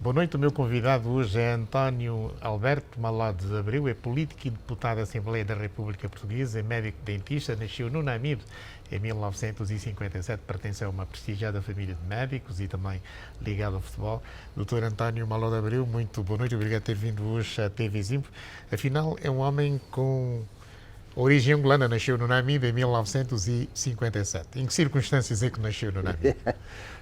Boa noite, o meu convidado hoje é António Alberto Malode de Abreu, é político e deputado da Assembleia da República Portuguesa, é médico dentista, nasceu no Namibe em 1957, pertence a uma prestigiada família de médicos e também ligado ao futebol. Doutor António Malode de Abreu, muito boa noite, obrigado por ter vindo hoje à TV Zimpo. Afinal, é um homem com origem angolana, nasceu no Namibe em 1957. Em que circunstâncias é que nasceu no Namibe?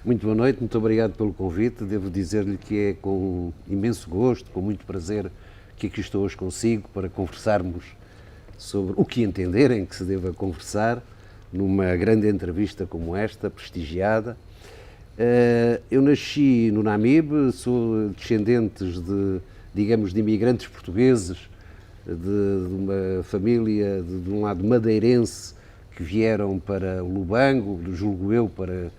Muito boa noite, muito obrigado pelo convite. Devo dizer-lhe que é com imenso gosto, com muito prazer, que aqui estou hoje consigo para conversarmos sobre o que entenderem que se deva conversar numa grande entrevista como esta, prestigiada. Eu nasci no Namibe, sou descendentes de imigrantes portugueses, de uma família de um lado madeirense que vieram para o Lubango, julgo eu, para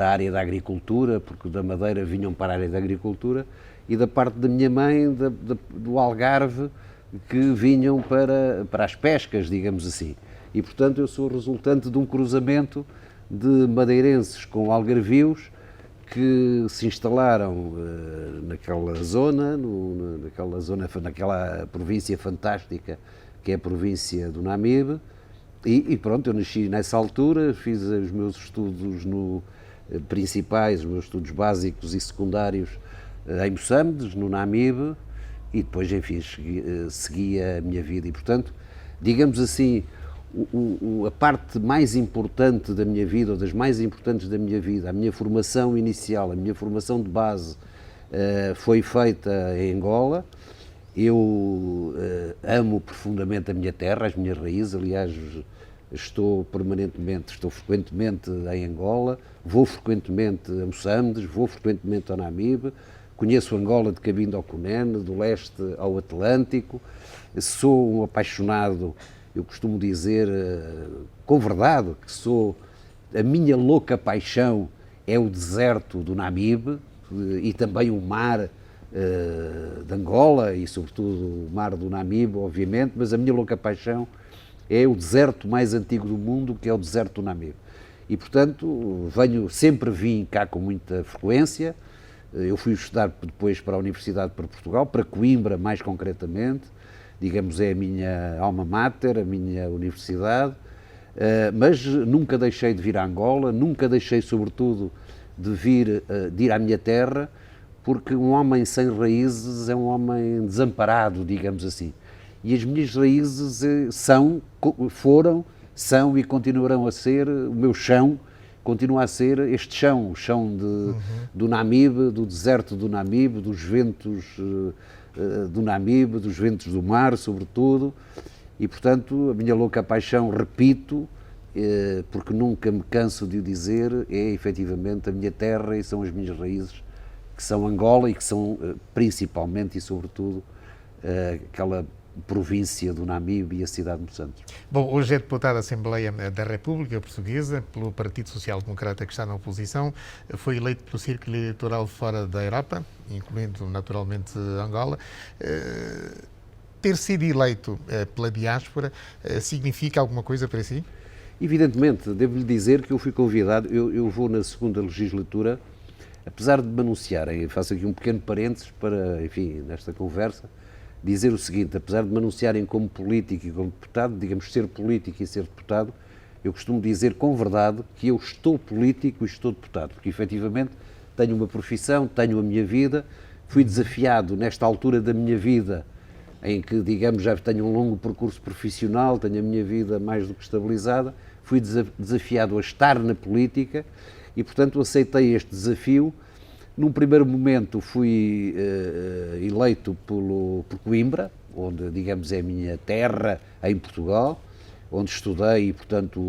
a área da agricultura, porque da Madeira vinham para a área da agricultura, e da parte da minha mãe, do Algarve, que vinham para as pescas, digamos assim. E, portanto, eu sou resultante de um cruzamento de madeirenses com algarvios que se instalaram naquela zona, naquela província fantástica que é a província do Namibe, e pronto, eu nasci nessa altura, fiz os meus estudos principais, os meus estudos básicos e secundários em Moçambique, no Namibe, e depois, enfim, segui a minha vida. E, portanto, digamos assim, a parte mais importante da minha vida, ou das mais importantes da minha vida, a minha formação inicial, a minha formação de base, foi feita em Angola. Eu amo profundamente a minha terra, as minhas raízes, aliás, estou frequentemente em Angola, vou frequentemente a Moçambique, vou frequentemente ao Namibe, conheço Angola de Cabinda ao Cunene, do leste ao Atlântico, sou um apaixonado. Eu costumo dizer, com verdade, que a minha louca paixão é o deserto do Namibe e também o mar de Angola e, sobretudo, o mar do Namibe, obviamente, mas a minha louca paixão é o deserto mais antigo do mundo, que é o deserto do Namibe. E, portanto, sempre vim cá com muita frequência. Eu fui estudar depois para a Universidade para Portugal, para Coimbra mais concretamente, digamos, é a minha alma mater, a minha universidade, mas nunca deixei de vir a Angola, nunca deixei, sobretudo, de ir à minha terra, porque um homem sem raízes é um homem desamparado, digamos assim. E as minhas raízes são e continuarão a ser, o meu chão continua a ser este chão, o chão do Namibe, do deserto do Namibe, dos ventos do Namibe, dos ventos do mar, sobretudo, e, portanto, a minha louca paixão, repito, porque nunca me canso de o dizer, é efetivamente a minha terra e são as minhas raízes, que são Angola e que são principalmente e sobretudo aquela província do Namibe e a cidade de Moçambique. Bom, hoje é deputado da Assembleia da República Portuguesa pelo Partido Social Democrata, que está na oposição. Foi eleito pelo Círculo Eleitoral fora da Europa, incluindo naturalmente Angola. Ter sido eleito pela diáspora significa alguma coisa para si? Evidentemente, devo-lhe dizer que eu fui convidado, eu vou na segunda legislatura, apesar de me anunciarem, faço aqui um pequeno parênteses para, enfim, nesta conversa, dizer o seguinte: apesar de me anunciarem como político e como deputado, digamos, ser político e ser deputado, eu costumo dizer com verdade que eu estou político e estou deputado, porque efetivamente tenho uma profissão, tenho a minha vida, fui desafiado nesta altura da minha vida, em que, digamos, já tenho um longo percurso profissional, tenho a minha vida mais do que estabilizada, fui desafiado a estar na política e, portanto, aceitei este desafio. Num primeiro momento fui eleito por Coimbra, onde, digamos, é a minha terra em Portugal, onde estudei e, portanto,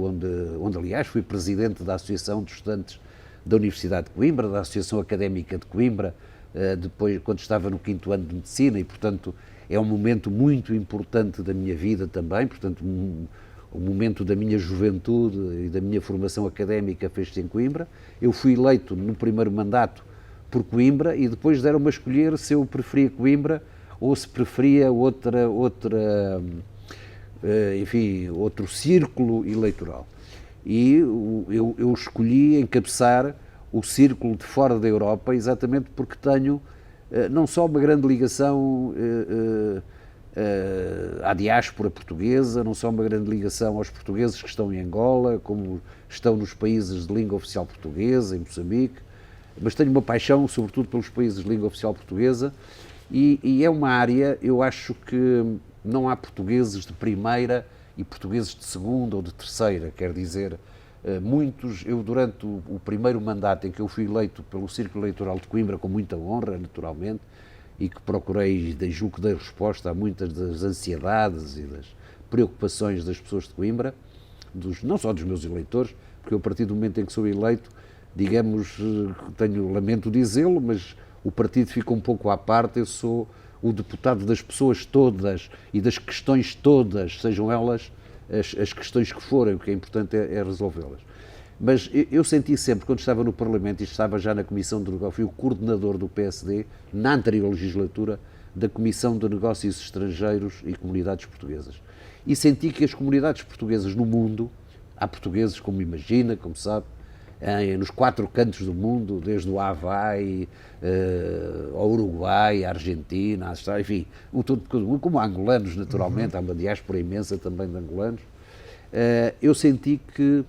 onde aliás fui presidente da Associação de Estudantes da Universidade de Coimbra, da Associação Académica de Coimbra, depois quando estava no 5º ano de Medicina e, portanto, é um momento muito importante da minha vida também, portanto, o momento da minha juventude e da minha formação académica fez-se em Coimbra. Eu fui eleito no primeiro mandato por Coimbra e depois deram-me a escolher se eu preferia Coimbra ou se preferia outro círculo eleitoral. E eu escolhi encabeçar o círculo de fora da Europa exatamente porque tenho não só uma grande ligação à diáspora portuguesa, não só uma grande ligação aos portugueses que estão em Angola, como estão nos países de língua oficial portuguesa, em Moçambique, mas tenho uma paixão, sobretudo, pelos países de língua oficial portuguesa, e é uma área, eu acho que não há portugueses de primeira e portugueses de segunda ou de terceira, quer dizer, muitos, eu durante o primeiro mandato em que eu fui eleito pelo Círculo Eleitoral de Coimbra, com muita honra, naturalmente, e que procurei, julgo que dei resposta a muitas das ansiedades e das preocupações das pessoas de Coimbra, não só dos meus eleitores, porque eu, a partir do momento em que sou eleito, digamos, lamento dizê-lo, mas o partido fica um pouco à parte, eu sou o deputado das pessoas todas e das questões todas, sejam elas as questões que forem, o que é importante é resolvê-las. Mas eu senti sempre, quando estava no Parlamento e estava já na Comissão de Negócios, fui o coordenador do PSD, na anterior legislatura, da Comissão de Negócios Estrangeiros e Comunidades Portuguesas. E senti que as comunidades portuguesas no mundo, há portugueses, como imagina, como sabe, nos 4 cantos do mundo, desde o Havaí, ao Uruguai, à Argentina, à Austrália, enfim, como há angolanos, naturalmente, há uma diáspora imensa também de angolanos, eu senti que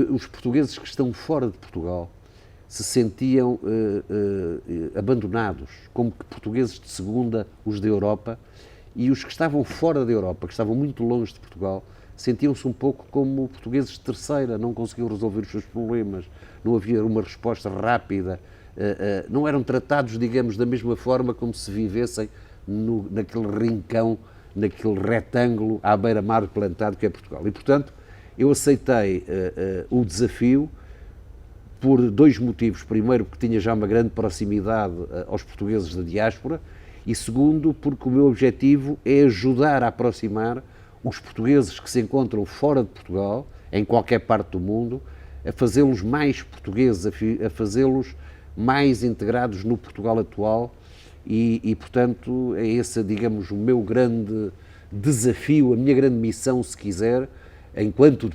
os portugueses que estão fora de Portugal se sentiam abandonados, como que portugueses de segunda, os da Europa, e os que estavam fora da Europa, que estavam muito longe de Portugal, sentiam-se um pouco como portugueses de terceira, não conseguiam resolver os seus problemas, não havia uma resposta rápida, não eram tratados, digamos, da mesma forma como se vivessem naquele rincão, naquele retângulo à beira-mar plantado que é Portugal. E, portanto, eu aceitei o desafio por 2 motivos. Primeiro, porque tinha já uma grande proximidade aos portugueses da diáspora, e segundo, porque o meu objetivo é ajudar a aproximar os portugueses que se encontram fora de Portugal, em qualquer parte do mundo, a fazê-los mais portugueses, a fazê-los mais integrados no Portugal atual e, portanto, é esse, digamos, o meu grande desafio, a minha grande missão, se quiser, enquanto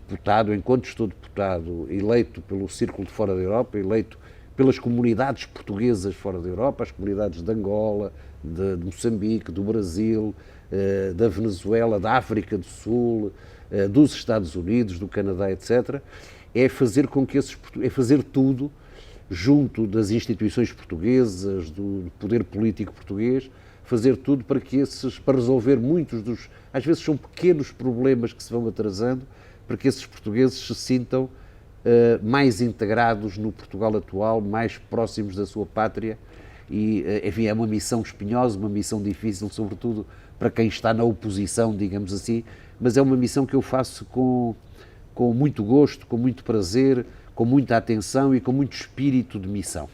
estou deputado, eleito pelo Círculo de Fora da Europa, eleito pelas comunidades portuguesas fora da Europa, as comunidades de Angola, de Moçambique, do Brasil, da Venezuela, da África do Sul, dos Estados Unidos, do Canadá, etc., é fazer com que é fazer tudo junto das instituições portuguesas, do poder político português, fazer tudo para resolver muitos dos, às vezes são pequenos problemas que se vão atrasando, para que esses portugueses se sintam mais integrados no Portugal atual, mais próximos da sua pátria. E, enfim, é uma missão espinhosa, uma missão difícil, sobretudo para quem está na oposição, digamos assim, mas é uma missão que eu faço com muito gosto, com muito prazer, com muita atenção e com muito espírito de missão.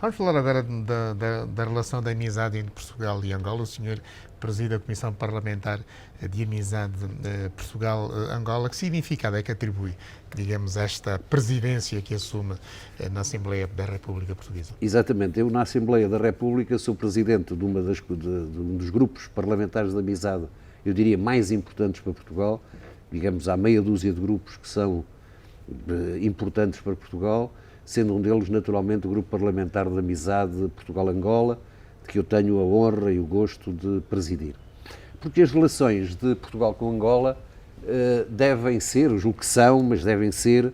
Vamos falar agora da relação da amizade entre Portugal e Angola. O senhor preside a Comissão Parlamentar de Amizade Portugal-Angola. Que significado é que atribui, digamos, esta presidência que assume na Assembleia da República Portuguesa? Exatamente. Eu, na Assembleia da República, sou presidente de um dos grupos parlamentares de amizade, eu diria, mais importantes para Portugal. Digamos, há meia dúzia de grupos que são importantes para Portugal, sendo um deles, naturalmente, o Grupo Parlamentar de Amizade Portugal-Angola, de que eu tenho a honra e o gosto de presidir. Porque as relações de Portugal com Angola devem ser, eu julgo que são, mas devem ser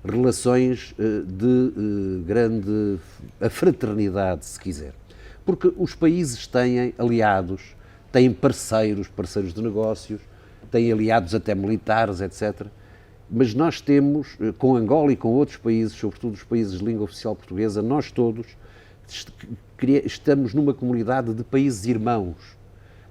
relações de grande fraternidade, se quiser. Porque os países têm aliados, têm parceiros de negócios, têm aliados até militares, etc. Mas nós temos, com Angola e com outros países, sobretudo os países de língua oficial portuguesa, nós todos estamos numa comunidade de países irmãos.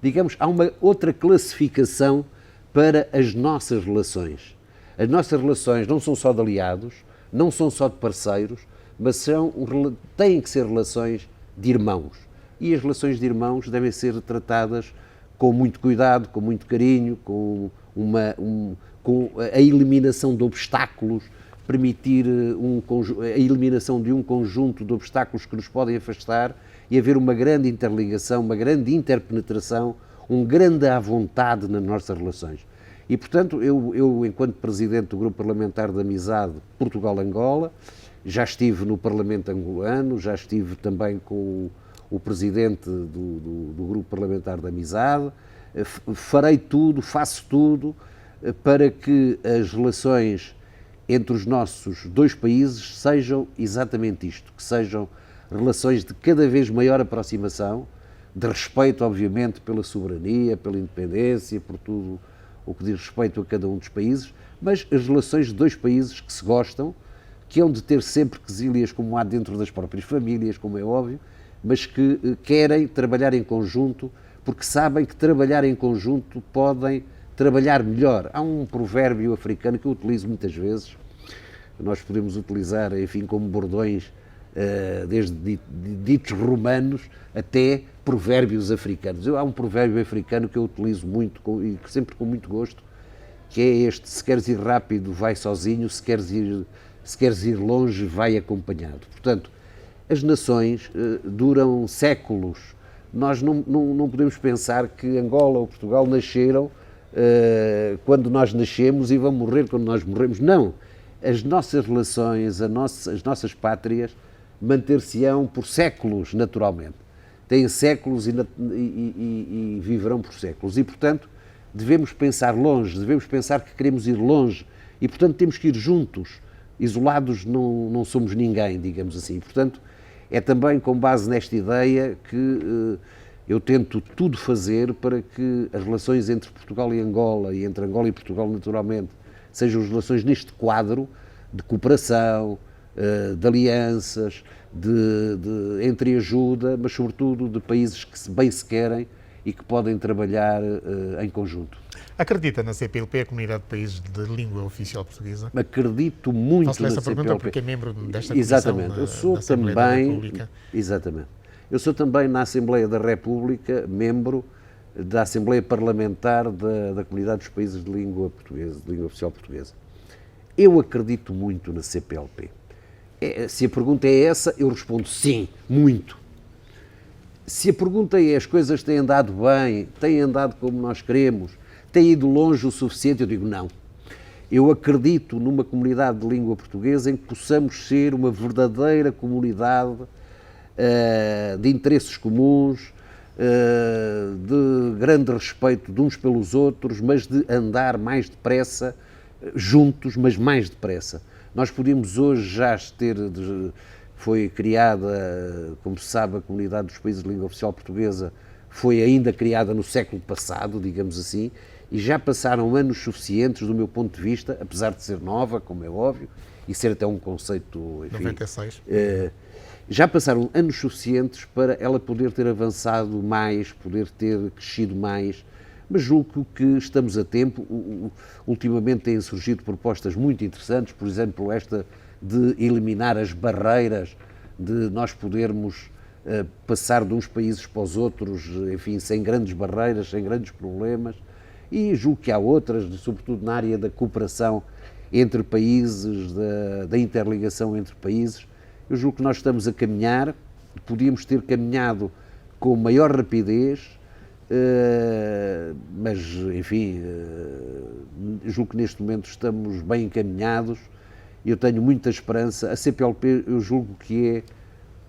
Digamos, há uma outra classificação para as nossas relações. As nossas relações não são só de aliados, não são só de parceiros, mas têm que ser relações de irmãos. E as relações de irmãos devem ser tratadas com muito cuidado, com muito carinho, com a eliminação de obstáculos, permitir a eliminação de um conjunto de obstáculos que nos podem afastar e haver uma grande interligação, uma grande interpenetração, um grande à vontade nas nossas relações. E, portanto, eu, enquanto Presidente do Grupo Parlamentar de Amizade Portugal-Angola, já estive no Parlamento angolano, já estive também com o presidente do grupo parlamentar da Amizade, farei tudo, faço tudo para que as relações entre os nossos dois países sejam exatamente isto, que sejam relações de cada vez maior aproximação, de respeito, obviamente, pela soberania, pela independência, por tudo o que diz respeito a cada um dos países, mas as relações de dois países que se gostam, que hão de ter sempre quesílias como há dentro das próprias famílias, como é óbvio, mas que querem trabalhar em conjunto, porque sabem que trabalhar em conjunto podem trabalhar melhor. Há um provérbio africano que eu utilizo muitas vezes, nós podemos utilizar, enfim, como bordões, desde ditos romanos até provérbios africanos. Há um provérbio africano que eu utilizo muito e sempre com muito gosto, que é este: se queres ir rápido, vai sozinho, se queres ir longe, vai acompanhado. Portanto, as nações duram séculos. Nós não podemos pensar que Angola ou Portugal nasceram quando nós nascemos e vão morrer quando nós morremos. Não. As nossas relações, as nossas pátrias manter-se-ão por séculos, naturalmente. Têm séculos e viverão por séculos. E, portanto, devemos pensar longe, devemos pensar que queremos ir longe e, portanto, temos que ir juntos. Isolados não somos ninguém, digamos assim. E, portanto, é também com base nesta ideia que eu tento tudo fazer para que as relações entre Portugal e Angola, e entre Angola e Portugal, naturalmente, sejam as relações neste quadro de cooperação, de alianças, de entreajuda, mas sobretudo de países que bem se querem e que podem trabalhar em conjunto. Acredita na CPLP, a Comunidade de Países de Língua Oficial Portuguesa? Acredito muito na CPLP. Faço essa pergunta porque é membro desta Exatamente. Comissão Eu sou da Assembleia também, da República. Exatamente. Eu sou também na Assembleia da República membro da Assembleia Parlamentar da Comunidade dos Países de Língua Portuguesa, de Língua Oficial Portuguesa. Eu acredito muito na CPLP. Se a pergunta é essa, eu respondo sim, muito. Se a pergunta é: as coisas têm andado bem, têm andado como nós queremos, têm ido longe o suficiente, eu digo não. Eu acredito numa comunidade de língua portuguesa em que possamos ser uma verdadeira comunidade de interesses comuns, de grande respeito de uns pelos outros, mas de andar mais depressa, juntos, mas mais depressa. Nós podíamos hoje já ter, foi criada, como se sabe, a Comunidade dos Países de Língua Oficial Portuguesa foi ainda criada no século passado, digamos assim, e já passaram anos suficientes, do meu ponto de vista, apesar de ser nova, como é óbvio, e ser até um conceito, enfim, 96. Já passaram anos suficientes para ela poder ter avançado mais, poder ter crescido mais, mas julgo que estamos a tempo. Ultimamente têm surgido propostas muito interessantes, por exemplo, esta de eliminar as barreiras, de nós podermos passar de uns países para os outros, enfim, sem grandes barreiras, sem grandes problemas, e julgo que há outras, sobretudo na área da cooperação entre países, da interligação entre países. Eu julgo que nós estamos a caminhar, podíamos ter caminhado com maior rapidez, mas, enfim, julgo que neste momento estamos bem encaminhados e eu tenho muita esperança. A CPLP, eu julgo que é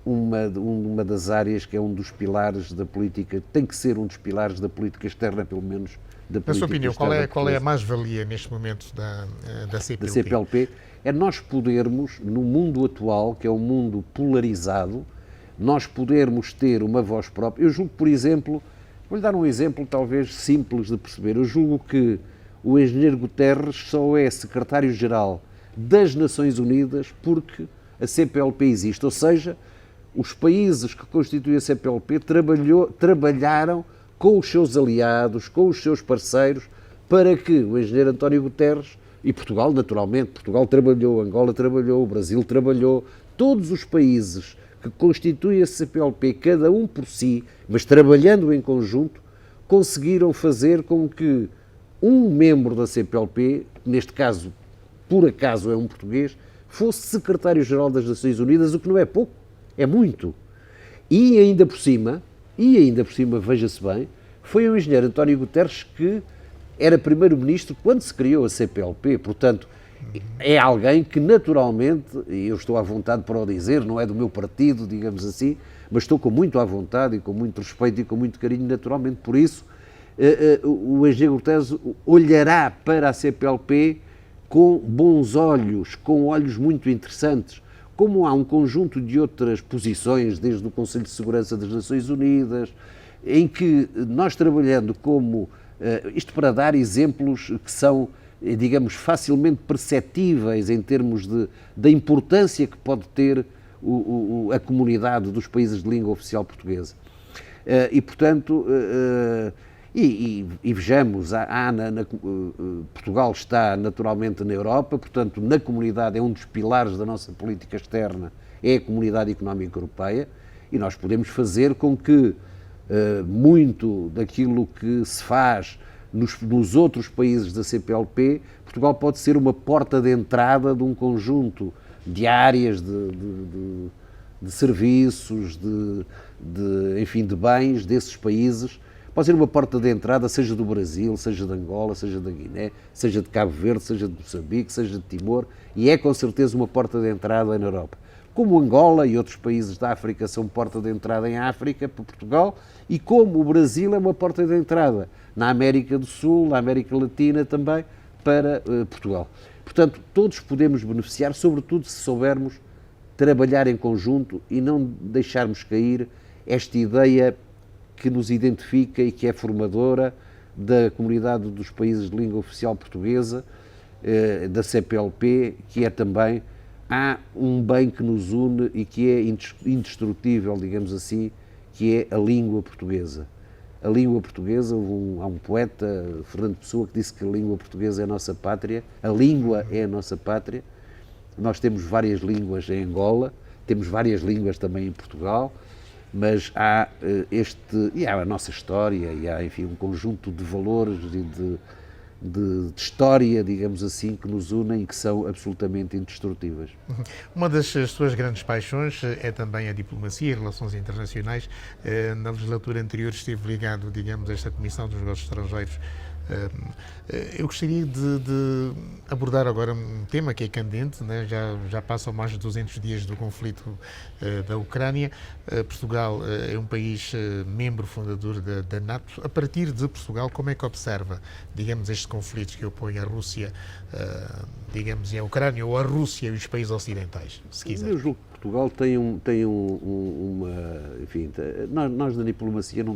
uma das áreas que é um dos pilares da política, tem que ser um dos pilares da política externa, pelo menos, da política. Na sua opinião, externa. qual é a mais-valia neste momento da CPLP? Da CPLP é nós podermos, no mundo atual, que é um mundo polarizado, nós podermos ter uma voz própria. Eu julgo, por exemplo, vou-lhe dar um exemplo talvez simples de perceber, eu julgo que o engenheiro Guterres só é secretário-geral das Nações Unidas porque a CPLP existe, ou seja, os países que constituem a CPLP trabalharam com os seus aliados, com os seus parceiros, para que o engenheiro António Guterres, e Portugal naturalmente, Portugal trabalhou, Angola trabalhou, o Brasil trabalhou, todos os países que constituem a CPLP, cada um por si, mas trabalhando em conjunto, conseguiram fazer com que um membro da CPLP, neste caso, por acaso é um português, fosse secretário-geral das Nações Unidas, o que não é pouco, é muito. E ainda por cima, veja-se bem, foi o engenheiro António Guterres que era primeiro-ministro quando se criou a CPLP, portanto, É alguém que naturalmente, e eu estou à vontade para o dizer, não é do meu partido, digamos assim, mas estou com muito à vontade e com muito respeito e com muito carinho, naturalmente, por isso, o Engenheiro Guterres olhará para a CPLP com bons olhos, com olhos muito interessantes, como há um conjunto de outras posições, desde o Conselho de Segurança das Nações Unidas, em que nós trabalhando como, isto para dar exemplos que são, digamos, facilmente perceptíveis em termos da importância que pode ter a comunidade dos países de língua oficial portuguesa. E, portanto, vejamos, Portugal está naturalmente na Europa, portanto, na comunidade é um dos pilares da nossa política externa, é a Comunidade Económica Europeia, e nós podemos fazer com que muito daquilo que se faz nos outros países da CPLP, Portugal pode ser uma porta de entrada de um conjunto de áreas, de serviços, enfim, de bens desses países. Pode ser uma porta de entrada, seja do Brasil, seja de Angola, seja da Guiné, seja de Cabo Verde, seja de Moçambique, seja de Timor, e é com certeza uma porta de entrada na Europa. Como Angola e outros países da África são porta de entrada em África para Portugal, e como o Brasil é uma porta de entrada na América do Sul, na América Latina também, para Portugal. Portanto, todos podemos beneficiar, sobretudo se soubermos trabalhar em conjunto e não deixarmos cair esta ideia que nos identifica e que é formadora da comunidade dos países de língua oficial portuguesa, da CPLP, que é também, há um bem que nos une e que é indestrutível, digamos assim, que é a língua portuguesa. A língua portuguesa, há um poeta, Fernando Pessoa, que disse que a língua portuguesa é a nossa pátria, a língua é a nossa pátria. Nós temos várias línguas em Angola, temos várias línguas também em Portugal, mas há e há a nossa história, e há, enfim, um conjunto de valores e de história, digamos assim, que nos unem e que são absolutamente indestrutíveis. Uma das suas grandes paixões é também a diplomacia e relações internacionais. Na legislatura anterior esteve ligado, digamos, a esta Comissão dos Negócios Estrangeiros. Eu gostaria de abordar agora um tema que é candente, né? Já passam mais de 200 dias do conflito da Ucrânia. Portugal é um país membro fundador da NATO. A partir de Portugal, como é que observa, digamos, estes conflitos que opõem a Rússia, digamos, e a Ucrânia, ou a Rússia e os países ocidentais, se quiser? Eu julgo que Portugal tem uma... Enfim, nós na diplomacia não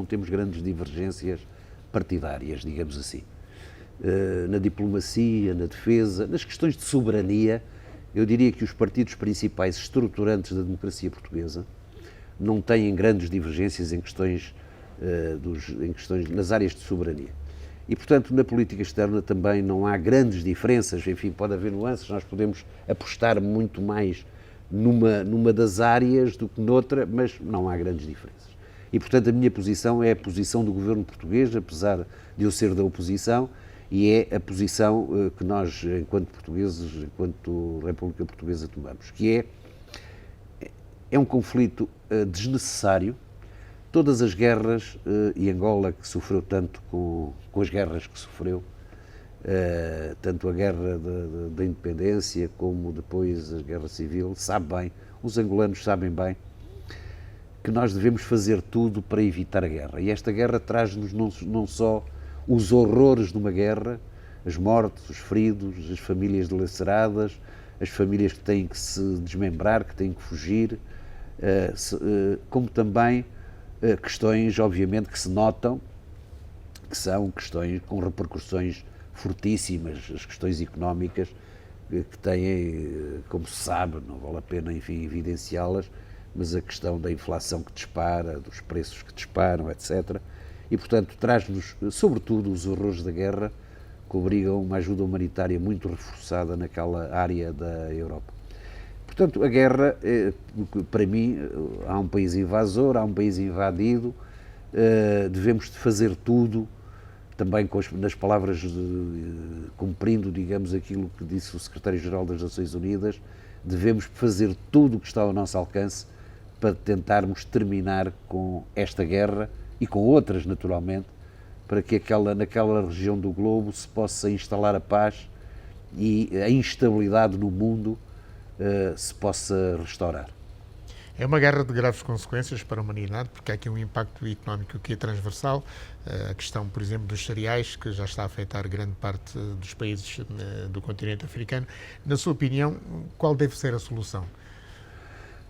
temos grandes divergências partidárias, digamos assim. Na diplomacia, na defesa, nas questões de soberania, eu diria que os partidos principais estruturantes da democracia portuguesa não têm grandes divergências em questões nas áreas de soberania. E, portanto, na política externa também não há grandes diferenças, enfim, pode haver nuances, nós podemos apostar muito mais numa das áreas do que noutra, mas não há grandes diferenças. E, portanto, a minha posição é a posição do governo português, apesar de eu ser da oposição, e é a posição que nós, enquanto portugueses, enquanto República Portuguesa, tomamos, que é um conflito desnecessário. Todas as guerras, e Angola, que sofreu tanto com as guerras que sofreu, tanto a guerra da independência como depois a guerra civil, sabe bem, os angolanos sabem bem, que nós devemos fazer tudo para evitar a guerra. E esta guerra traz-nos não só os horrores de uma guerra, as mortes, os feridos, as famílias dilaceradas, as famílias que têm que se desmembrar, que têm que fugir, como também questões, obviamente, que se notam, que são questões com repercussões fortíssimas, as questões económicas, que têm, como se sabe, não vale a pena, enfim, evidenciá-las, mas a questão da inflação que dispara, dos preços que disparam, etc. E, portanto, traz-nos, sobretudo, os horrores da guerra, que obrigam uma ajuda humanitária muito reforçada naquela área da Europa. Portanto, a guerra, para mim, há um país invasor, há um país invadido, devemos fazer tudo, também nas palavras, cumprindo, digamos, aquilo que disse o Secretário-Geral das Nações Unidas, devemos fazer tudo o que está ao nosso alcance para tentarmos terminar com esta guerra e com outras, naturalmente, para que naquela região do globo se possa instalar a paz e a instabilidade no mundo se possa restaurar. É uma guerra de graves consequências para a humanidade, porque há aqui um impacto económico que é transversal. A questão, por exemplo, dos cereais, que já está a afetar grande parte dos países do continente africano. Na sua opinião, qual deve ser a solução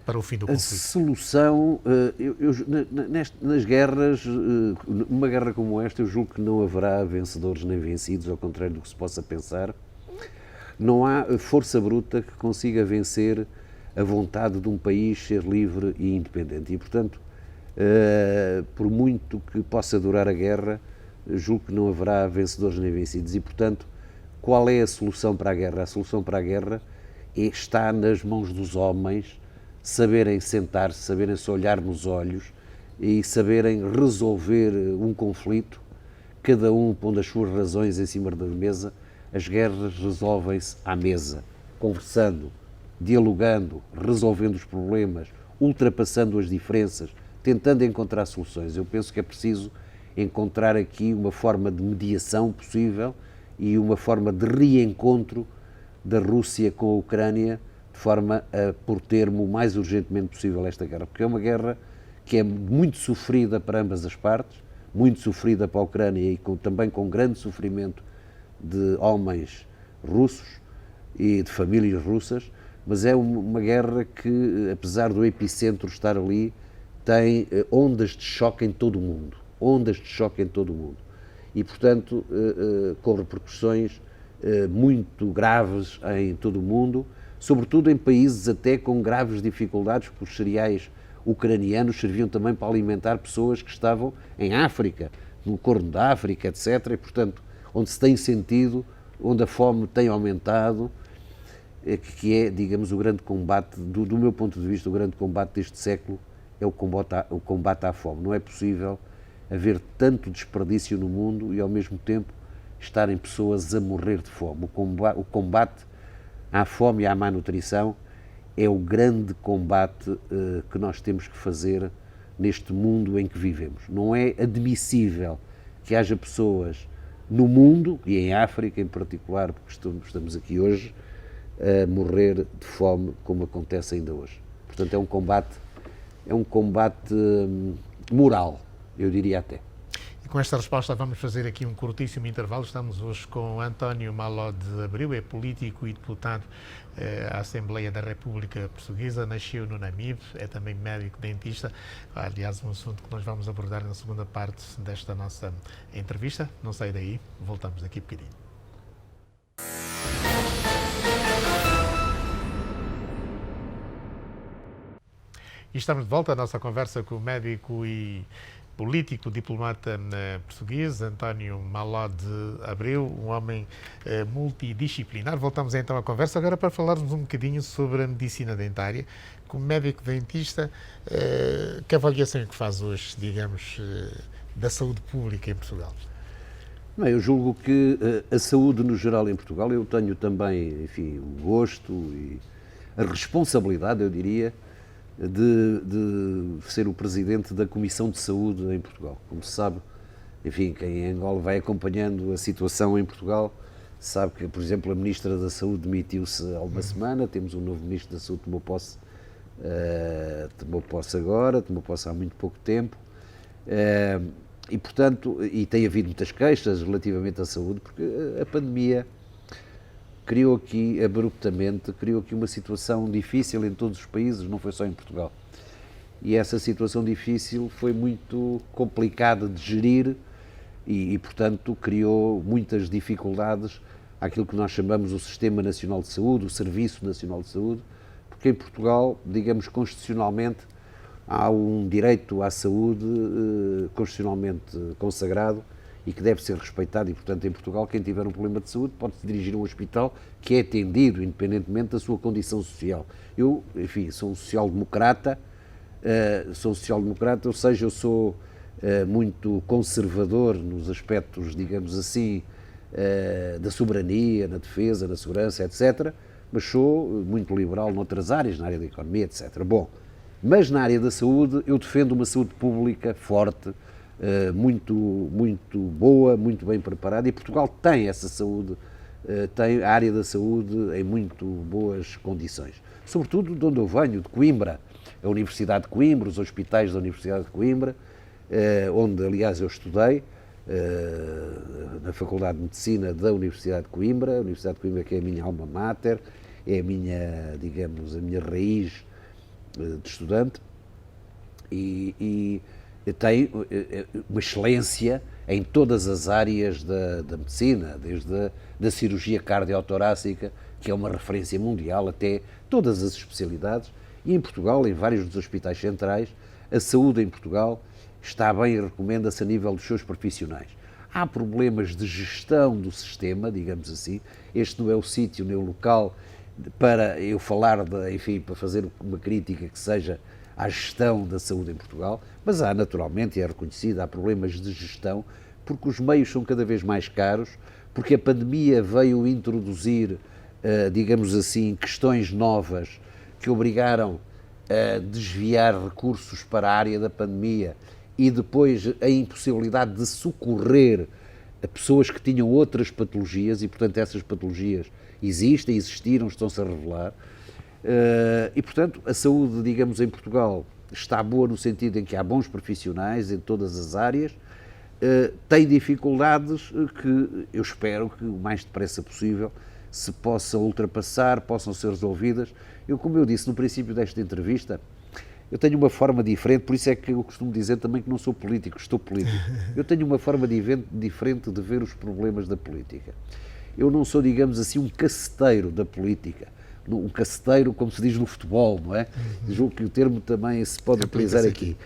para o fim do conflito? A solução, nas guerras, uma guerra como esta, eu julgo que não haverá vencedores nem vencidos, ao contrário do que se possa pensar. Não há força bruta que consiga vencer a vontade de um país ser livre e independente. E, portanto, por muito que possa durar a guerra, julgo que não haverá vencedores nem vencidos. E, portanto, qual é a solução para a guerra? A solução para a guerra está nas mãos dos homens saberem sentar-se, saberem se olhar nos olhos e saberem resolver um conflito, cada um pondo as suas razões em cima da mesa. As guerras resolvem-se à mesa, conversando, dialogando, resolvendo os problemas, ultrapassando as diferenças, tentando encontrar soluções. Eu penso que é preciso encontrar aqui uma forma de mediação possível e uma forma de reencontro da Rússia com a Ucrânia, de forma a pôr termo o mais urgentemente possível a esta guerra, porque é uma guerra que é muito sofrida para ambas as partes, muito sofrida para a Ucrânia e também com grande sofrimento de homens russos e de famílias russas, mas é uma guerra que, apesar do epicentro estar ali, tem ondas de choque em todo o mundo, ondas de choque em todo o mundo, e portanto com repercussões muito graves em todo o mundo, sobretudo em países até com graves dificuldades, porque os cereais ucranianos serviam também para alimentar pessoas que estavam em África, no Corno da África, etc., e portanto onde se tem sentido, onde a fome tem aumentado, que é, digamos, o grande combate, do meu ponto de vista, o grande combate deste século é o combate à fome. Não é possível haver tanto desperdício no mundo e, ao mesmo tempo, estarem pessoas a morrer de fome. O combate à fome e à má nutrição é o grande combate que nós temos que fazer neste mundo em que vivemos. Não é admissível que haja pessoas no mundo, e em África em particular, porque estamos aqui hoje, a morrer de fome, como acontece ainda hoje. Portanto, é um combate moral, eu diria até. E com esta resposta vamos fazer aqui um curtíssimo intervalo. Estamos hoje com António Maló de Abreu, é político e deputado à Assembleia da República Portuguesa, nasceu no Namibe, é também médico dentista. Aliás, um assunto que nós vamos abordar na segunda parte desta nossa entrevista. Não sai daí, voltamos daqui a bocadinho. E estamos de volta à nossa conversa com o médico e político, diplomata português, António Maló de Abreu, um homem multidisciplinar. Voltamos então à conversa agora para falarmos um bocadinho sobre a medicina dentária. Como médico dentista, que avaliação é que faz hoje, digamos, da saúde pública em Portugal? Bem, eu julgo que a saúde no geral em Portugal, eu tenho também, enfim, o gosto e a responsabilidade, eu diria, de ser o presidente da Comissão de Saúde em Portugal. Como se sabe, enfim, quem em Angola vai acompanhando a situação em Portugal, sabe que, por exemplo, a Ministra da Saúde demitiu-se há uma semana, temos um novo Ministro da Saúde que tomou posse agora, tomou posse há muito pouco tempo, e portanto, e tem havido muitas queixas relativamente à saúde, porque a pandemia criou aqui uma situação difícil em todos os países, não foi só em Portugal. E essa situação difícil foi muito complicada de gerir e portanto, criou muitas dificuldades àquilo que nós chamamos o Sistema Nacional de Saúde, o Serviço Nacional de Saúde, porque em Portugal, digamos, constitucionalmente, há um direito à saúde constitucionalmente consagrado e que deve ser respeitado, e portanto em Portugal quem tiver um problema de saúde pode-se dirigir a um hospital que é atendido independentemente da sua condição social. Eu, enfim, sou um social-democrata, ou seja, eu sou muito conservador nos aspectos, digamos assim, da soberania, na defesa, na segurança, etc., mas sou muito liberal noutras áreas, na área da economia, etc. Bom, mas na área da saúde eu defendo uma saúde pública forte, muito boa, muito bem preparada, e Portugal tem essa saúde tem a área da saúde em muito boas condições. Sobretudo de onde eu venho, de Coimbra, a Universidade de Coimbra, os hospitais da Universidade de Coimbra, onde, aliás, eu estudei, na Faculdade de Medicina da Universidade de Coimbra, a Universidade de Coimbra que é a minha alma mater, é a minha, digamos, a minha raiz de estudante, e tem uma excelência em todas as áreas da medicina, desde da cirurgia cardiotorácica, que é uma referência mundial, até todas as especialidades, e em Portugal, em vários dos hospitais centrais, a saúde em Portugal está bem e recomenda-se a nível dos seus profissionais. Há problemas de gestão do sistema, digamos assim, este não é o sítio nem o local para eu falar, enfim, para fazer uma crítica que seja à gestão da saúde em Portugal, mas há naturalmente, e é reconhecido, há problemas de gestão, porque os meios são cada vez mais caros, porque a pandemia veio introduzir, digamos assim, questões novas que obrigaram a desviar recursos para a área da pandemia e depois a impossibilidade de socorrer a pessoas que tinham outras patologias e, portanto, essas patologias existiram, estão-se a revelar. E, portanto, a saúde, digamos, em Portugal está boa no sentido em que há bons profissionais em todas as áreas, tem dificuldades que eu espero que o mais depressa possível se possam ultrapassar, possam ser resolvidas. Eu, como eu disse no princípio desta entrevista, eu tenho uma forma diferente, por isso é que eu costumo dizer também que não sou político, estou político. Eu tenho uma forma diferente de ver os problemas da política. Eu não sou, digamos assim, um caceteiro da política. Um caceteiro, como se diz no futebol, não é? Julgo que o termo também se pode utilizar aqui.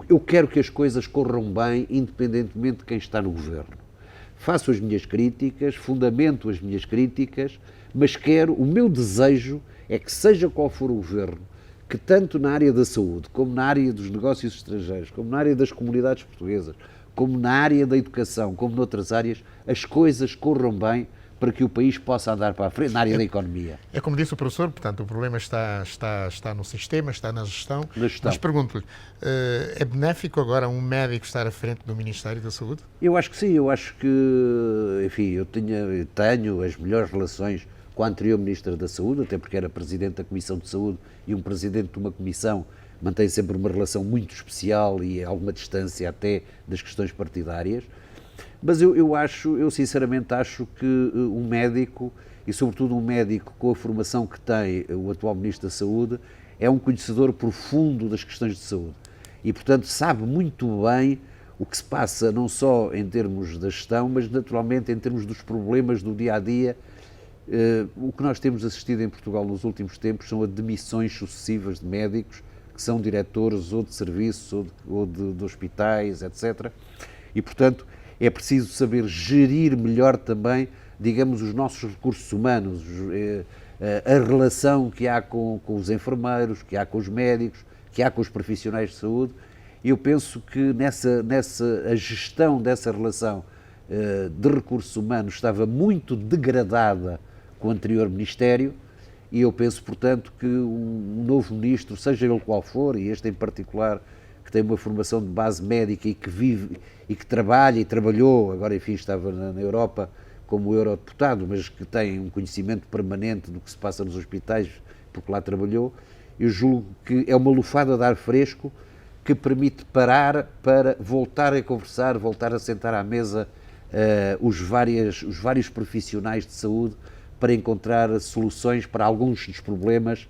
Eu quero que as coisas corram bem, independentemente de quem está no governo. Faço as minhas críticas, fundamento as minhas críticas, mas o meu desejo é que, seja qual for o governo, que tanto na área da saúde, como na área dos negócios estrangeiros, como na área das comunidades portuguesas, como na área da educação, como noutras áreas, as coisas corram bem para que o país possa andar para a frente na área da economia. É como disse o professor, portanto, o problema está no sistema, está na gestão. Mas pergunto-lhe, é benéfico agora um médico estar à frente do Ministério da Saúde? Eu acho que sim, eu acho que, enfim, eu tenho as melhores relações com a anterior Ministra da Saúde, até porque era Presidente da Comissão de Saúde e um Presidente de uma Comissão mantém sempre uma relação muito especial e alguma distância até das questões partidárias. Mas eu sinceramente acho que um médico, e sobretudo um médico com a formação que tem o atual Ministro da Saúde, é um conhecedor profundo das questões de saúde. E, portanto, sabe muito bem o que se passa, não só em termos da gestão, mas naturalmente em termos dos problemas do dia-a-dia. O que nós temos assistido em Portugal nos últimos tempos são demissões sucessivas de médicos, que são diretores ou de serviços ou de hospitais, etc. E, portanto, é preciso saber gerir melhor também, digamos, os nossos recursos humanos, a relação que há com os enfermeiros, que há com os médicos, que há com os profissionais de saúde. Eu penso que a gestão dessa relação de recursos humanos estava muito degradada com o anterior Ministério, e eu penso, portanto, que um novo Ministro, seja ele qual for, e este em particular, que tem uma formação de base médica e que vive e que trabalha e trabalhou, agora enfim estava na Europa como eurodeputado, mas que tem um conhecimento permanente do que se passa nos hospitais, porque lá trabalhou, eu julgo que é uma lufada de ar fresco que permite parar para voltar a conversar, voltar a sentar à mesa os vários profissionais de saúde para encontrar soluções para alguns dos problemas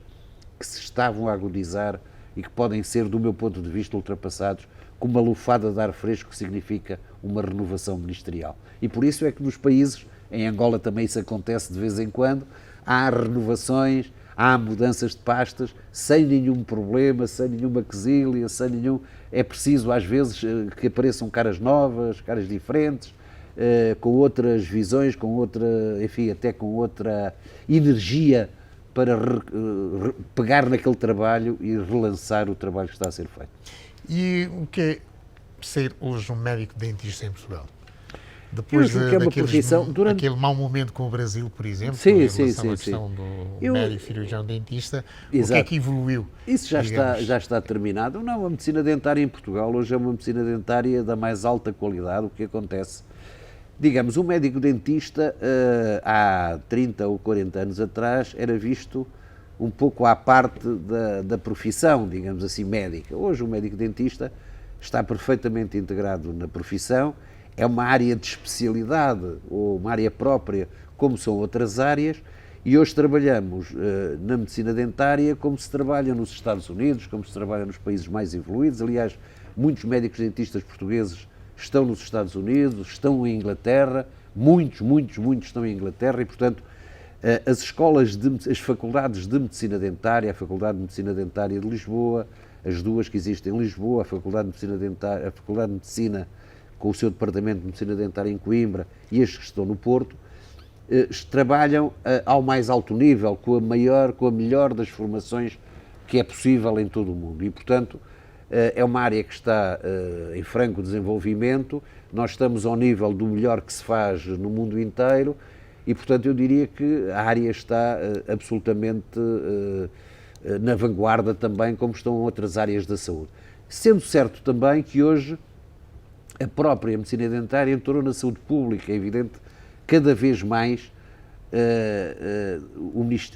que se estavam a agudizar e que podem ser, do meu ponto de vista, ultrapassados com uma lufada de ar fresco que significa uma renovação ministerial. E por isso é que nos países, em Angola também isso acontece de vez em quando, há renovações, há mudanças de pastas, sem nenhum problema, sem nenhuma quesília, sem nenhum... É preciso, às vezes, que apareçam caras novas, caras diferentes, com outras visões, com outra, enfim, até com outra energia para pegar naquele trabalho e relançar o trabalho que está a ser feito. E o que é ser hoje um médico dentista em Portugal? Depois daquele mau momento com o Brasil, por exemplo, em relação à questão do médico cirurgião dentista, o que é que evoluiu? Isso já está terminado. Não, a medicina dentária em Portugal hoje é uma medicina dentária da mais alta qualidade. O que acontece? digamos, o médico dentista há 30 ou 40 anos atrás era visto um pouco à parte da profissão, digamos assim, médica. Hoje o médico dentista está perfeitamente integrado na profissão, é uma área de especialidade ou uma área própria, como são outras áreas, e hoje trabalhamos na medicina dentária como se trabalha nos Estados Unidos, como se trabalha nos países mais evoluídos. Aliás, muitos médicos dentistas portugueses estão nos Estados Unidos, estão em Inglaterra, muitos estão em Inglaterra e, portanto, as faculdades de medicina dentária, a Faculdade de Medicina Dentária de Lisboa, as duas que existem em Lisboa, a Faculdade de Medicina Dentária, a Faculdade de Medicina com o seu departamento de Medicina Dentária em Coimbra e as que estão no Porto, trabalham ao mais alto nível, com a melhor das formações que é possível em todo o mundo. E, portanto, é uma área que está em franco desenvolvimento, nós estamos ao nível do melhor que se faz no mundo inteiro e, portanto, eu diria que a área está absolutamente na vanguarda também, como estão outras áreas da saúde. Sendo certo também que hoje a própria medicina dentária entrou na saúde pública, é evidente, cada vez mais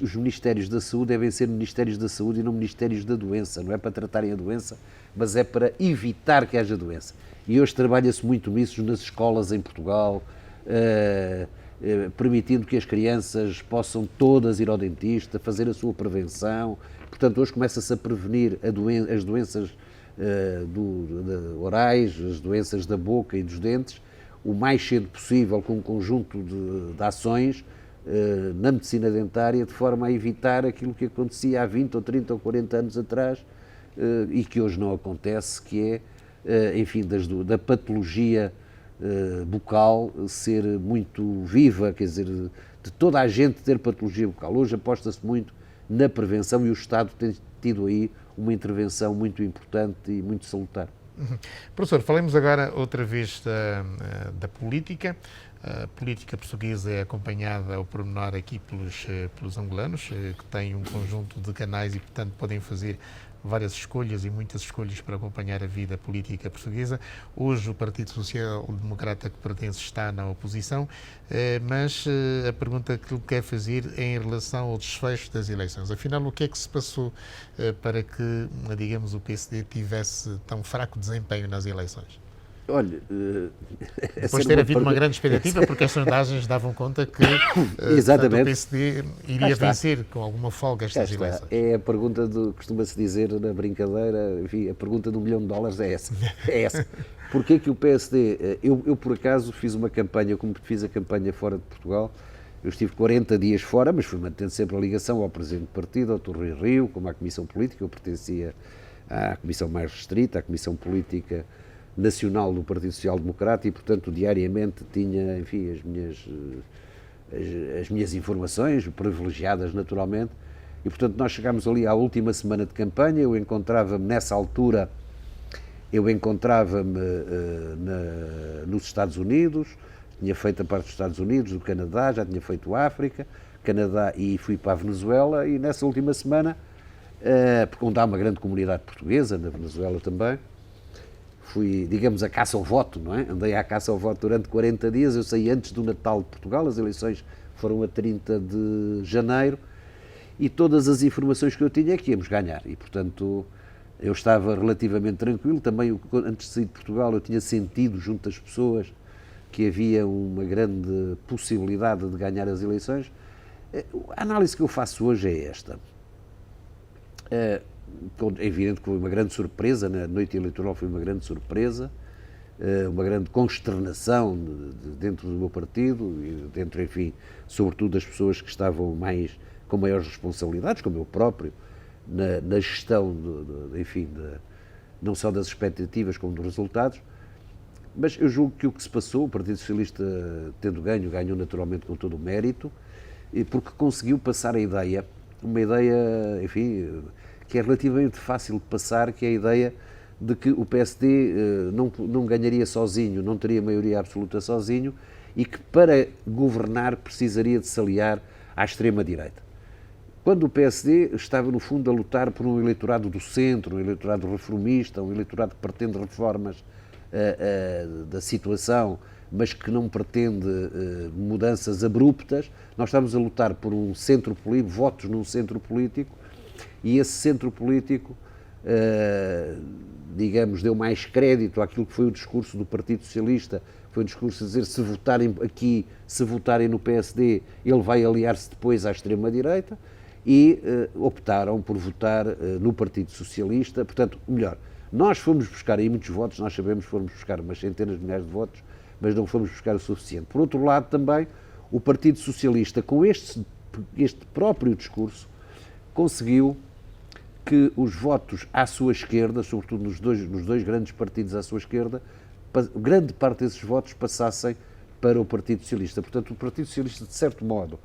os Ministérios da Saúde devem ser Ministérios da Saúde e não Ministérios da Doença, não é para tratarem a doença, mas é para evitar que haja doença. E hoje trabalha-se muito nisso nas escolas em Portugal, permitindo que as crianças possam todas ir ao dentista, fazer a sua prevenção. Portanto, hoje começa-se a prevenir as doenças orais, as doenças da boca e dos dentes, o mais cedo possível, com um conjunto de ações na medicina dentária, de forma a evitar aquilo que acontecia há 20 ou 30 ou 40 anos atrás e que hoje não acontece, que é, enfim, da patologia bucal ser muito viva, quer dizer, de toda a gente ter patologia bucal. Hoje aposta-se muito na prevenção e o Estado tem tido aí uma intervenção muito importante e muito salutar. Professor, falemos agora outra vez da política. A política portuguesa é acompanhada ao pormenor aqui pelos angolanos, que têm um conjunto de canais e, portanto, podem fazer várias escolhas e muitas escolhas para acompanhar a vida política portuguesa. Hoje o Partido Social Democrata que pertence está na oposição, mas a pergunta que ele quer fazer é em relação ao desfecho das eleições. Afinal, o que é que se passou para que, digamos, o PSD tivesse tão fraco desempenho nas eleições? Olha, depois de ter havido uma grande expectativa, porque as sondagens davam conta que o PSD iria vencer com alguma folga estas eleições. É a pergunta, costuma-se dizer na brincadeira, enfim, a pergunta do $1 milhão é essa. É essa. Porquê que o PSD, eu por acaso fiz uma campanha, como fiz a campanha fora de Portugal, eu estive 40 dias fora, mas fui mantendo sempre a ligação ao Presidente do Partido, ao Dr. Rui Rio, como à Comissão Política, eu pertencia à Comissão mais restrita, à Comissão Política Nacional do Partido Social Democrata e, portanto, diariamente tinha, enfim, as minhas informações, privilegiadas naturalmente, e, portanto, nós chegámos ali à última semana de campanha, eu encontrava-me nessa altura, nos Estados Unidos, tinha feito a parte dos Estados Unidos, do Canadá, já tinha feito a África, Canadá, e fui para a Venezuela, e nessa última semana, onde há uma grande comunidade portuguesa, na Venezuela também, fui, digamos, à caça ao voto, não é? Andei à caça ao voto durante 40 dias, eu saí antes do Natal de Portugal, as eleições foram a 30 de janeiro, e todas as informações que eu tinha é que íamos ganhar, e, portanto, eu estava relativamente tranquilo. Também, antes de sair de Portugal, eu tinha sentido junto das pessoas que havia uma grande possibilidade de ganhar as eleições. A análise que eu faço hoje é esta. É evidente que foi uma grande surpresa, na noite eleitoral foi uma grande surpresa, uma grande consternação dentro do meu partido, e dentro, enfim, sobretudo das pessoas que estavam com maiores responsabilidades, como eu próprio, na gestão, enfim, não só das expectativas como dos resultados. Mas eu julgo que o que se passou, o Partido Socialista, tendo ganhou naturalmente com todo o mérito, porque conseguiu passar uma ideia, enfim, que é relativamente fácil de passar, que é a ideia de que o PSD não ganharia sozinho, não teria maioria absoluta sozinho e que para governar precisaria de se aliar à extrema-direita. Quando o PSD estava, no fundo, a lutar por um eleitorado do centro, um eleitorado reformista, um eleitorado que pretende reformas da situação mas que não pretende mudanças abruptas. Nós estamos a lutar por um centro político, votos num centro político, e esse centro político, digamos, deu mais crédito àquilo que foi o discurso do Partido Socialista. Foi um discurso a dizer, se votarem aqui, se votarem no PSD, ele vai aliar-se depois à extrema-direita, e optaram por votar no Partido Socialista. Portanto, melhor, nós fomos buscar aí muitos votos, nós sabemos que fomos buscar umas centenas de milhares de votos, mas não fomos buscar o suficiente. Por outro lado, também, o Partido Socialista, com este próprio discurso, conseguiu que os votos à sua esquerda, sobretudo nos dois grandes partidos à sua esquerda, grande parte desses votos passassem para o Partido Socialista. Portanto, o Partido Socialista, de certo modo,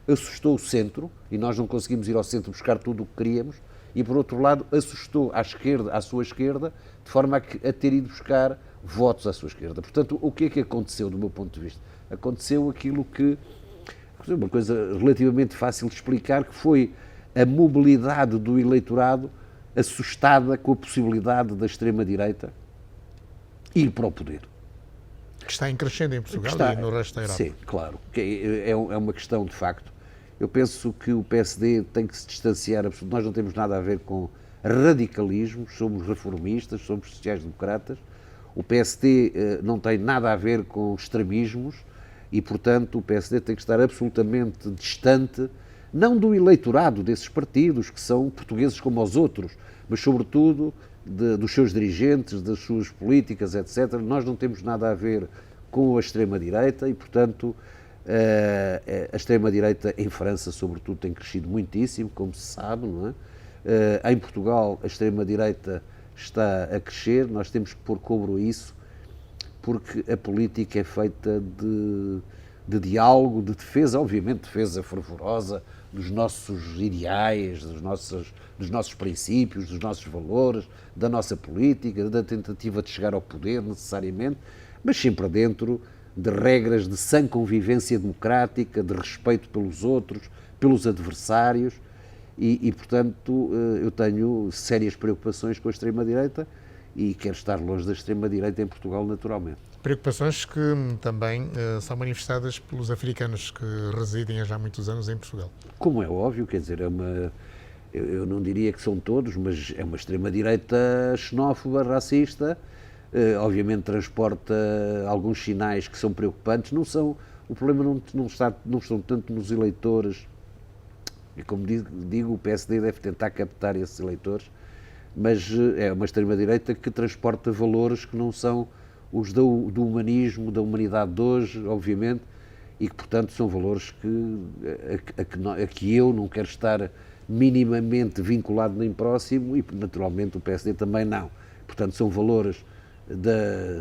assustou o centro, e nós não conseguimos ir ao centro buscar tudo o que queríamos, e, por outro lado, assustou à sua esquerda, de forma a ter ido buscar votos à sua esquerda. Portanto, o que é que aconteceu, do meu ponto de vista? Aconteceu aquilo que, uma coisa relativamente fácil de explicar, que foi a mobilidade do eleitorado assustada com a possibilidade da extrema-direita ir para o poder. Que está em crescendo em Portugal e no resto da Europa. Sim, claro. É uma questão, de facto. Eu penso que o PSD tem que se distanciar. Nós não temos nada a ver com radicalismo, somos reformistas, somos sociais-democratas. O PSD não tem nada a ver com extremismos e, portanto, o PSD tem que estar absolutamente distante, não do eleitorado desses partidos, que são portugueses como os outros, mas, sobretudo, dos seus dirigentes, das suas políticas, etc. Nós não temos nada a ver com a extrema-direita e, portanto, a extrema-direita em França, sobretudo, tem crescido muitíssimo, como se sabe, não é? Em Portugal, a extrema-direita está a crescer, nós temos que pôr cobro a isso, porque a política é feita de diálogo, de defesa, obviamente defesa fervorosa dos nossos ideais, dos nossos princípios, dos nossos valores, da nossa política, da tentativa de chegar ao poder, necessariamente, mas sempre dentro de regras de sã convivência democrática, de respeito pelos outros, pelos adversários, e portanto, eu tenho sérias preocupações com a extrema-direita e quero estar longe da extrema-direita em Portugal, naturalmente. Preocupações que também são manifestadas pelos africanos que residem há já muitos anos em Portugal. Como é óbvio, quer dizer, eu não diria que são todos, mas é uma extrema-direita xenófoba, racista, obviamente transporta alguns sinais que são preocupantes. O problema não estão tanto nos eleitores, e como digo, o PSD deve tentar captar esses eleitores, mas é uma extrema-direita que transporta valores que não são os do humanismo, da humanidade de hoje, obviamente, e que, portanto, são valores a que eu não quero estar minimamente vinculado nem próximo, e, naturalmente, o PSD também não. Portanto, são valores,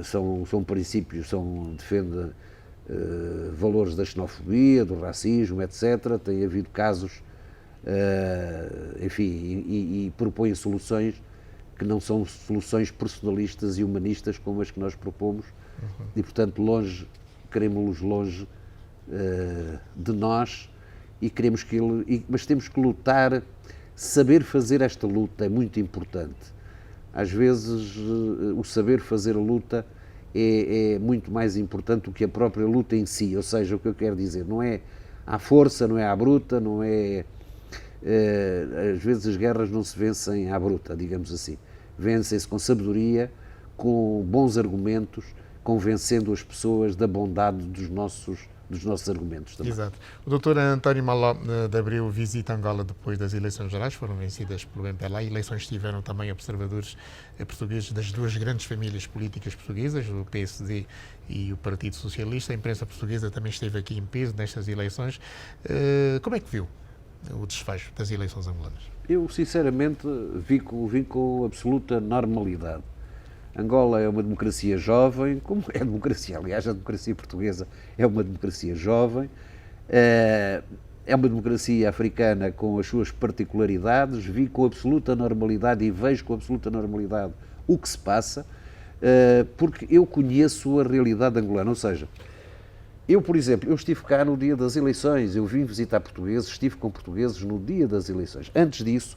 são princípios, defende valores da xenofobia, do racismo, etc. Tem havido casos, enfim, e propõem soluções que não são soluções personalistas e humanistas como as que nós propomos, e, portanto, queremos-los longe de nós, e queremos mas temos que lutar. Saber fazer esta luta é muito importante. Às vezes, o saber fazer a luta é muito mais importante do que a própria luta em si. Ou seja, o que eu quero dizer, não é à força, não é à bruta, não é... às vezes as guerras não se vencem à bruta, digamos assim. Vencem-se com sabedoria, com bons argumentos, convencendo as pessoas da bondade dos nossos argumentos também. Exato. O Dr. António Maló de Abreu visita Angola depois das eleições gerais, foram vencidas pelo MPLA. Eleições tiveram também observadores portugueses das duas grandes famílias políticas portuguesas, o PSD e o Partido Socialista. A imprensa portuguesa também esteve aqui em peso nestas eleições. Como é que viu o desfecho das eleições angolanas? Eu, sinceramente, vi com absoluta normalidade. Angola é uma democracia jovem, como é a democracia, aliás, a democracia portuguesa é uma democracia jovem, é uma democracia africana com as suas particularidades. Vi com absoluta normalidade e vejo com absoluta normalidade o que se passa, porque eu conheço a realidade angolana. Ou seja, eu, por exemplo, eu estive cá no dia das eleições, eu vim visitar portugueses, estive com portugueses no dia das eleições. Antes disso,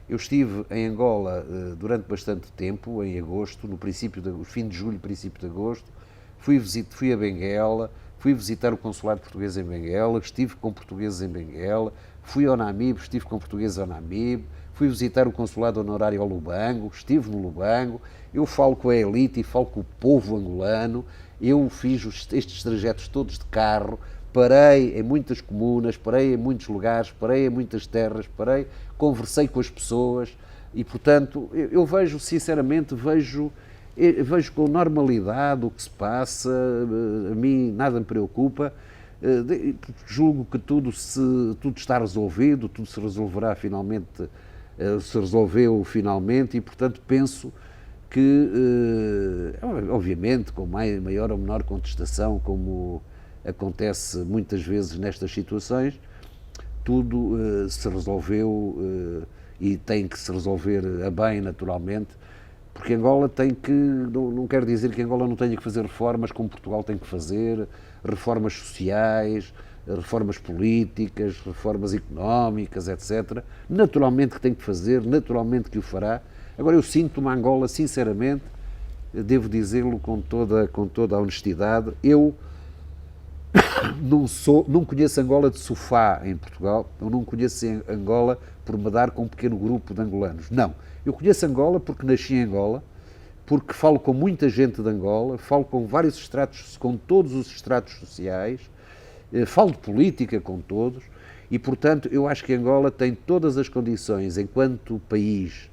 eu estive em Angola durante bastante tempo, em agosto, no fim de julho, princípio de agosto. fui a Benguela, fui visitar o consulado português em Benguela, estive com portugueses em Benguela, fui ao Namibe, estive com portugueses ao Namibe, fui visitar o consulado honorário ao Lubango, estive no Lubango, eu falo com a elite e falo com o povo angolano, eu fiz estes trajetos todos de carro, parei em muitas comunas, parei em muitos lugares, parei em muitas terras, conversei com as pessoas e, portanto, eu vejo, sinceramente, vejo com normalidade o que se passa, a mim nada me preocupa, julgo que tudo está resolvido, tudo se resolverá finalmente, se resolveu finalmente e, portanto, penso que, obviamente, com maior ou menor contestação, como acontece muitas vezes nestas situações, tudo se resolveu e tem que se resolver a bem, naturalmente, porque Angola tem que, não quero dizer que Angola não tenha que fazer reformas como Portugal tem que fazer, reformas sociais, reformas políticas, reformas económicas, etc. Naturalmente que tem que fazer, naturalmente que o fará. Agora eu sinto uma Angola, sinceramente, devo dizê-lo com toda a honestidade, eu não conheço Angola de sofá em Portugal, eu não conheço Angola por me dar com um pequeno grupo de angolanos, não. Eu conheço Angola porque nasci em Angola, porque falo com muita gente de Angola, falo com vários estratos, com todos os estratos sociais, falo de política com todos e, portanto, eu acho que Angola tem todas as condições, enquanto país,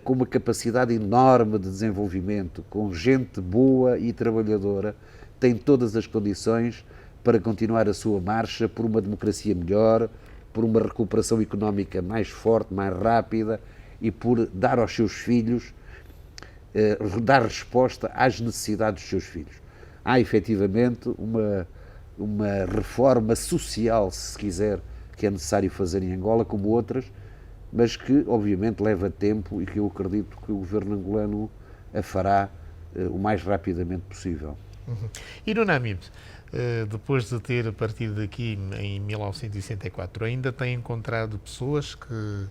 com uma capacidade enorme de desenvolvimento, com gente boa e trabalhadora, tem todas as condições para continuar a sua marcha por uma democracia melhor, por uma recuperação económica mais forte, mais rápida e por dar aos seus filhos, dar resposta às necessidades dos seus filhos. Há efetivamente uma reforma social, se quiser, que é necessário fazer em Angola, como outras, mas que obviamente leva tempo e que eu acredito que o governo angolano a fará o mais rapidamente possível. Uhum. E no Namibe, depois de ter partido daqui em 1964, ainda tem encontrado pessoas que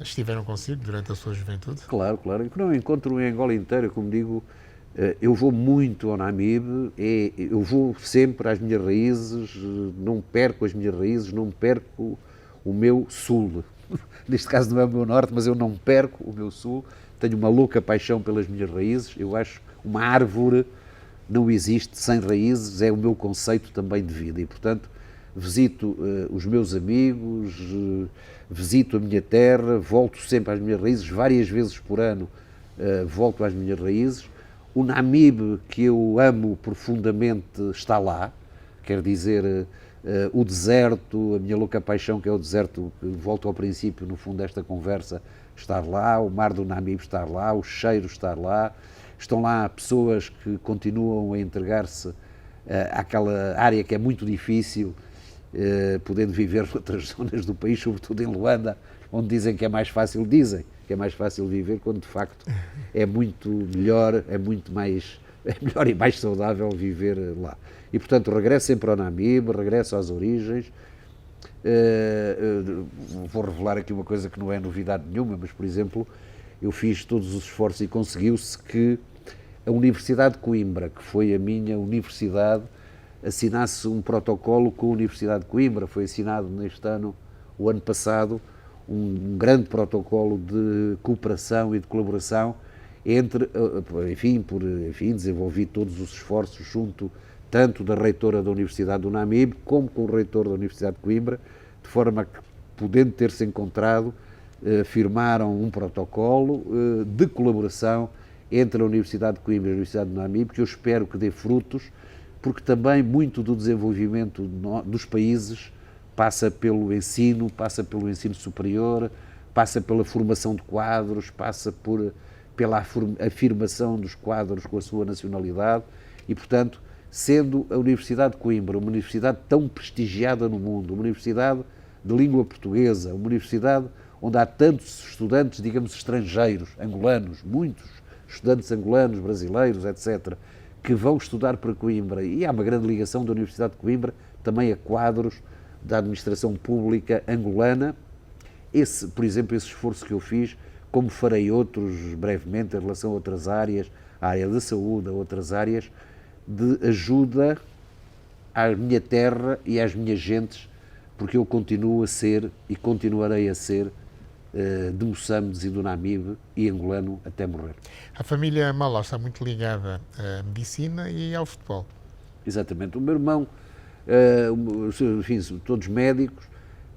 estiveram consigo durante a sua juventude? Claro, claro. Eu não encontro em Angola inteira, como digo, eu vou muito ao Namibe, eu vou sempre às minhas raízes, não perco as minhas raízes, não perco o meu sul. Neste caso não é o meu norte, mas eu não perco o meu sul. Tenho uma louca paixão pelas minhas raízes. Eu acho uma árvore não existe sem raízes, é o meu conceito também de vida e, portanto, visito os meus amigos, visito a minha terra, volto sempre às minhas raízes, várias vezes por ano volto às minhas raízes. O Namibe, que eu amo profundamente, está lá, quer dizer, o deserto, a minha louca paixão que é o deserto, volto ao princípio, no fundo, desta conversa, estar lá, o mar do Namibe estar lá, o cheiro estar lá, estão lá pessoas que continuam a entregar-se àquela área que é muito difícil, podendo viver noutras zonas do país, sobretudo em Luanda, onde dizem que é mais fácil, viver, quando de facto é muito melhor, é melhor e mais saudável viver lá. E portanto regresso sempre ao Namibe, regresso às origens. Vou revelar aqui uma coisa que não é novidade nenhuma, mas por exemplo, eu fiz todos os esforços e conseguiu-se que a Universidade de Coimbra, que foi a minha universidade, assinasse um protocolo com a Universidade de Coimbra. Foi assinado neste ano, o ano passado, um grande protocolo de cooperação e de colaboração entre, desenvolvi todos os esforços junto tanto da reitora da Universidade do Namibe como com o reitor da Universidade de Coimbra, de forma que, podendo ter-se encontrado, firmaram um protocolo de colaboração entre a Universidade de Coimbra e a Universidade do Namibe, que eu espero que dê frutos, porque também muito do desenvolvimento dos países passa pelo ensino superior, passa pela formação de quadros, passa pela afirmação dos quadros com a sua nacionalidade e, portanto, sendo a Universidade de Coimbra uma universidade tão prestigiada no mundo, uma universidade de língua portuguesa, uma universidade onde há tantos estudantes, digamos, estrangeiros, angolanos, muitos estudantes angolanos, brasileiros, etc., que vão estudar para Coimbra, e há uma grande ligação da Universidade de Coimbra também a quadros da administração pública angolana. Por exemplo, esse esforço que eu fiz, como farei outros brevemente em relação a outras áreas, à área da saúde, a outras áreas, de ajuda à minha terra e às minhas gentes, porque eu continuo a ser e continuarei a ser de Moçambique e do Namibe e angolano até morrer. A família Maló está muito ligada à medicina e ao futebol. Exatamente. O meu irmão, enfim, todos médicos,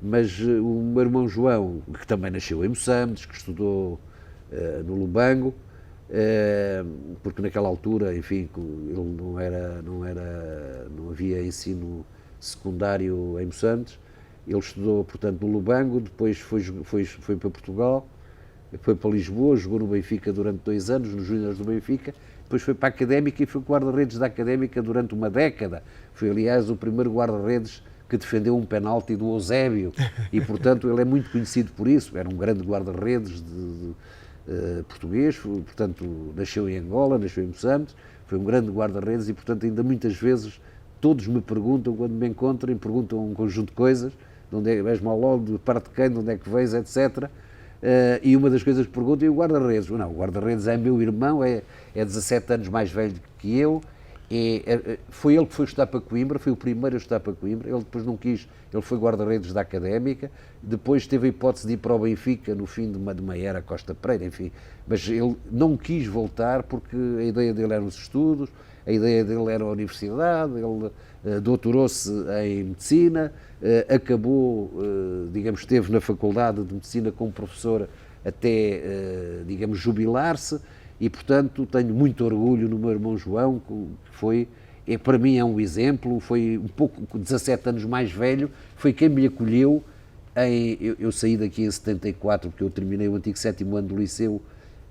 mas o meu irmão João, que também nasceu em Moçambique, que estudou no Lubango, porque naquela altura, enfim, ele não havia ensino secundário em Moçambique. Ele estudou, portanto, no Lubango, depois foi para Portugal, foi para Lisboa, jogou no Benfica durante 2 anos, nos Júniores do Benfica, depois foi para a Académica e foi guarda-redes da Académica durante uma década. Foi, aliás, o primeiro guarda-redes que defendeu um penalti do Eusébio e, portanto, ele é muito conhecido por isso. Era um grande guarda-redes português, portanto, nasceu em Angola, nasceu em Moçambique, foi um grande guarda-redes e, portanto, ainda muitas vezes todos me perguntam, quando me encontram, perguntam um conjunto de coisas, de onde é que és Maló, de parte de quem, de onde é que vens, etc. E uma das coisas que perguntam é o guarda-redes. Não, o guarda-redes é meu irmão, é 17 anos mais velho que eu, foi ele que foi estudar para Coimbra, foi o primeiro a estudar para Coimbra, ele depois não quis, ele foi guarda-redes da Académica, depois teve a hipótese de ir para o Benfica no fim de uma era Costa Pereira, enfim, mas ele não quis voltar porque a ideia dele eram os estudos, a ideia dele era a universidade, ele doutorou-se em medicina, acabou, digamos, esteve na faculdade de medicina como professor até, digamos, jubilar-se e, portanto, tenho muito orgulho no meu irmão João, que para mim é um exemplo, foi um pouco, 17 anos mais velho, foi quem me acolheu, eu saí daqui em 74, porque eu terminei o antigo 7º ano do liceu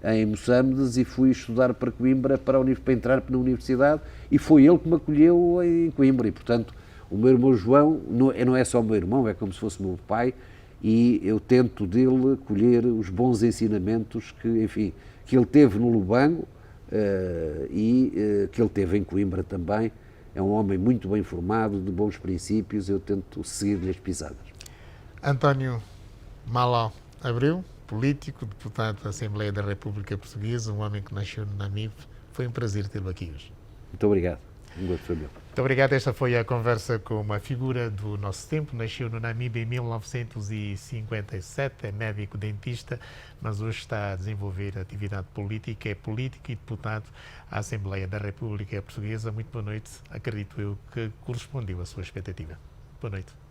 em Moçambique e fui estudar para Coimbra para entrar na universidade e foi ele que me acolheu em Coimbra e, portanto, o meu irmão João não é só o meu irmão, é como se fosse o meu pai e eu tento dele colher os bons ensinamentos que, enfim, que ele teve no Lubango que ele teve em Coimbra também. É um homem muito bem formado, de bons princípios, eu tento seguir-lhe as pisadas. António Maló Abreu, político, deputado da Assembleia da República Portuguesa, um homem que nasceu no Namibe. Foi um prazer tê-lo aqui hoje. Muito obrigado. Um gosto foi meu. Muito obrigado. Esta foi a conversa com uma figura do nosso tempo. Nasceu no Namibe em 1957, é médico-dentista, mas hoje está a desenvolver atividade política, é político e deputado à Assembleia da República Portuguesa. Muito boa noite. Acredito eu que correspondeu à sua expectativa. Boa noite.